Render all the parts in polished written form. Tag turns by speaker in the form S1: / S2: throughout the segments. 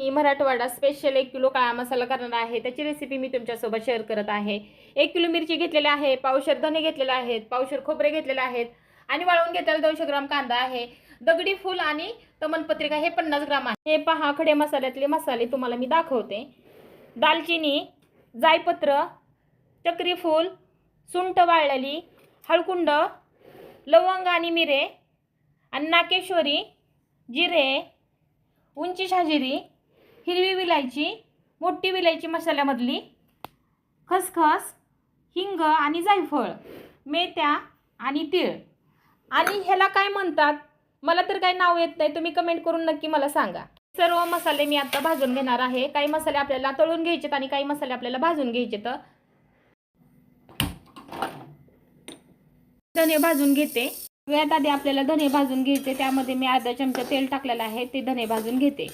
S1: मी Marathwada special 1 kilo काळा मसाला करणार आहे. त्याची रेसिपी मी तुमच्यासोबत शेअर करत आहे. 1 किलो मिरची घेतलेली आहे, पावशेर धने घेतलेले आहेत, पावशेर खोबरे घेतलेले आहेत आणि वाळवून घेतलेला 200 ग्राम कांदा आहे. दगडी फूल आणि तमालपत्रिका हे 50 ग्राम आहे. हे पहा, खडे मसाल्यातले मसाले तुम्हाला मी दाखवते. दालचिनी, जायपत्र, चक्री फूल, सुंठ वाळलेली, हळकुंड, लवंग आणि मिरे आणि नाकेश्वरी, जिरे, उंची शाजिरी, हिरवी विलायची, मोठी विलायची मसाल्यामधली, खसखस, हिंग आणि जायफळ, मेथ्या आणि तीळ. आणि ह्याला काय म्हणतात मला तर काही नाव येत नाही, तुम्ही कमेंट करून नक्की मला सांगा. सर्व मसाले मी आता भाजून घेणार आहे. काही मसाले आपल्याला तळून घ्यायचेत आणि काही मसाले आपल्याला भाजून घ्यायचेत. धने भाजून घेते. सगळ्यात आधी आपल्याला धने भाजून घ्यायचे. त्यामध्ये मी अर्धा चमचा तेल टाकलेलं आहे, ते धने भाजून घेते.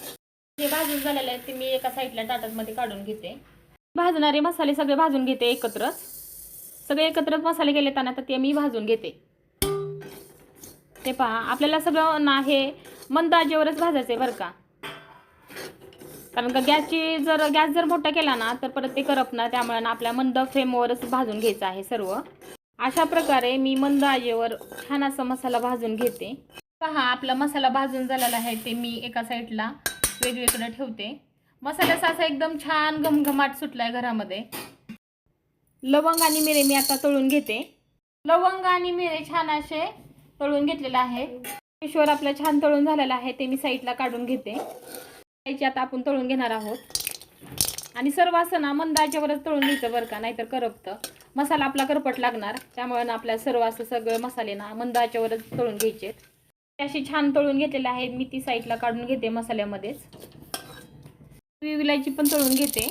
S1: जे भाजून झालेले आहेत ते मी एका साईडला ताटामध्ये काढून घेते. भाजणारे मसाले सगळे भाजून घेते एकत्रच. सगळे एकत्रच मसाले केले तर ते मी भाजून घेते. ते पहा, आपल्याला सगळं ना हे मंद आचेवरच भाजायचे बरं का, कारण का गॅस जर मोठा केला ना तर परत ते करपणार. त्यामुळे ना आपल्या मंद फ्लेमवरच भाजून घ्यायचं आहे सर्व. अशा प्रकारे मी मंद आचेवर छान असा मसाला भाजून घेते. पहा, आपला मसाला भाजून झालेला आहे, ते मी एका साईडला वेगवेगळं ठेवते. मसाल्याचा असा एकदम छान घमघमाट सुटलाय घरामध्ये. लवंग आणि मिरे मी आता तळून घेते. लवंग आणि मिरे छान असे तळून घेतलेले आहे. ईश्वर आपलं छान तळून झालेलं आहे, ते मी साईडला काढून घेते. याची आता आपण तळून घेणार आहोत. आणि सर्व असं ना मंद आचेवरच तळून घ्यायचं बरं का, नाहीतर करपतं. मसाला आपला करपट लागणार. त्यामुळे ना आपल्या सर्व असं सगळं मसाले ना मंद आचेवरच तळून घ्यायचे. अशी छान तळून घेतलेले आहे मी, ती साईडला काढून घेते. मसाल्यामध्येच हिरवी विलायची पण तळून घेते.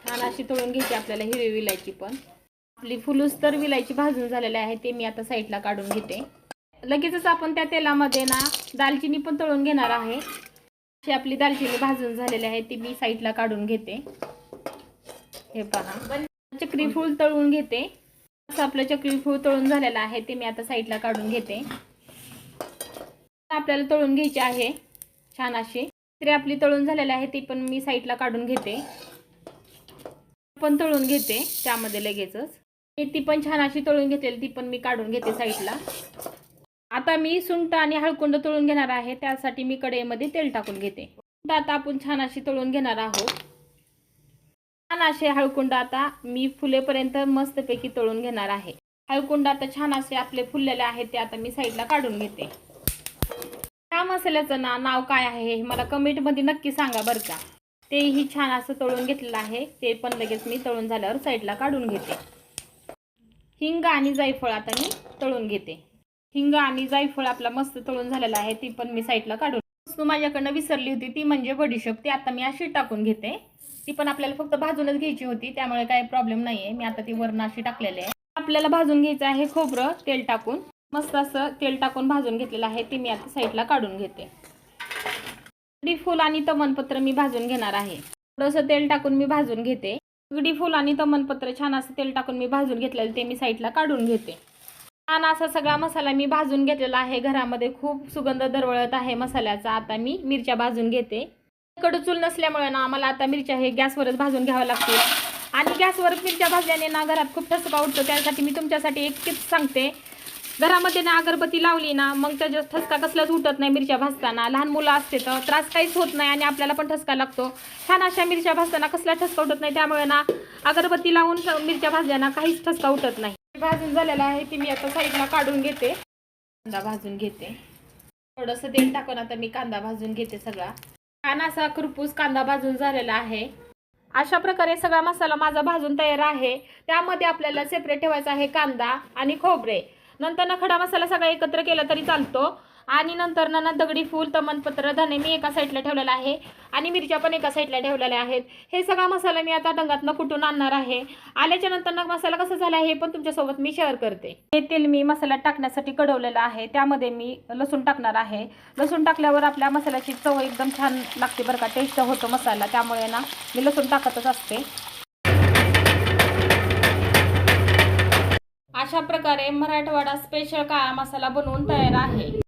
S1: छान अशी तळून घ्यायची आपल्याला हिरवी विलायची पण. आपली फुलुस्तर विलायची भाजून झालेली आहे, ते मी आता साईडला काढून घेते. लगेचच आपण त्या तेलामध्ये ना दालचिनी पण तळून घेणार आहे. अशी आपली दालचिनी भाजून झालेली आहे, ती मी साईडला काढून घेते. हे पहा, चक्री फूल तळून घेते. असं आपलं चक्री फूल तळून झालेलं आहे, ते मी आता साईडला काढून घेते. आपल्याला तळून घ्यायची आहे छान अशी. तरी आपली तळून झालेली आहे, ती पण मी साईडला काढून घेते. पण तळून घेते त्यामध्ये लगेचच. ती पण छान अशी तळून घेतलेली, ती पण मी काढून घेते साईडला. आता मी सुंठ आणि हळकुंड तळून घेणार आहे. त्यासाठी मी कढईमध्ये तेल टाकून घेते. आता आपण छान अशी तळून घेणार आहोत. छान असे हळकुंड आता मी फुलेपर्यंत मस्तपैकी तळून घेणार आहे. हळकुंड आता छान असे आपले फुललेले आहेत, ते आता मी साईडला काढून घेते. त्या मसाल्याचं नाव काय आहे हे मला कमेंटमध्ये नक्की सांगा बरं का. तेही छान असं तळून घेतलेलं आहे, ते पण लगेच मी तळून झाल्यावर साईडला काढून घेते. हिंग आणि जायफळ आता मी तळून घेते. हिंग आणि जायफळ आपला मस्त तळून झालेला आहे, ती पण मी साईडला काढून. वस्तू माझ्याकडनं विसरली होती, ती म्हणजे बडीशेप. ती आता मी अशी टाकून घेते. ती पण आपल्याला फक्त भाजूनच घ्यायची होती, त्यामुळे काही प्रॉब्लेम नाहीये. मी आता ती वरून अशी टाकलेली आहे. आपल्याला भाजून घ्यायचं आहे खोबरं तेल टाकून. मस्त असं तेल टाकून भाजून घेतलेलं आहे, ते मी आता साईडला काढून घेते. दगडी फूल आणि तमालपत्र मी भाजून घेणार आहे. थोडंसं तेल टाकून मी भाजून घेते. दगडी फूल आणि तमालपत्र छान असं तेल टाकून मी भाजून घेतलेलं, ते मी साईडला काढून घेते. छान असा सगळा मसाला मी भाजून घेतलेला आहे. घरामध्ये खूप सुगंध दरवळत आहे मसाल्याचा. आता मी मिरच्या भाजून घेते. कडू चूल नसल्यामुळे ना आम्हाला आता मिरच्या हे गॅसवरच भाजून घ्याव्या लागतील. आणि गॅसवर मिरच्या भाजल्याने ना घरात खूप ठसका उठतो. त्यासाठी मी तुमच्यासाठी एक टिप्स सांगते. घरामध्ये ना अगरबत्ती लावली ना मग त्याच्या ठसका कसलाच उठत नाही. मिरच्या भाजताना लहान मुलं असते तर त्रास काहीच होत नाही आणि आपल्याला पण ठसका लागतो. छान अशा मिरच्या भाजताना कसला ठसका उठत नाही. त्यामुळे ना अगरबत्ती लावून मिरच्या भाजल्याना काहीच ठसका उठत नाही. भाजून झालेला आहे, ती मी आता साईडला काढून घेते. कांदा भाजून घेते. थोडंसं तेल टाकून आता मी कांदा भाजून घेते. सगळा छान असा खरपूस कांदा भाजून झालेला आहे. अशा प्रकारे सगळा मसाला माझा भाजून तयार आहे. त्यामध्ये आपल्याला सेपरेट ठेवायचा आहे कांदा आणि खोबरे. नंतर ना खडा मसाला सगळा एकत्र केला तरी चालतो. आणि नंतर ना दगडी फूल तमालपत्र धने मी एका साईडला ठेवलेला आहे आणि मिरच्या पण एका साईडला ठेवलेल्या आहेत. हे सगळा मसाला मी आता डंगातनं कुटून आणणार आहे. आल्याच्या नंतर ना मसाला कसा झाला हे पण तुमच्यासोबत मी शेअर करते. हे तेल मी मसाला टाकण्यासाठी कढवलेलं आहे. त्यामध्ये मी लसूण टाकणार आहे. लसूण टाकल्यावर आपल्या मसाल्याची चव एकदम छान लागते बरं का, टेस्ट होतो मसाला. त्यामुळे ना मी लसूण टाकतच असते. अशा प्रकारे मराठवाडा स्पेशल काळा मसाला बनवून तयार आहे.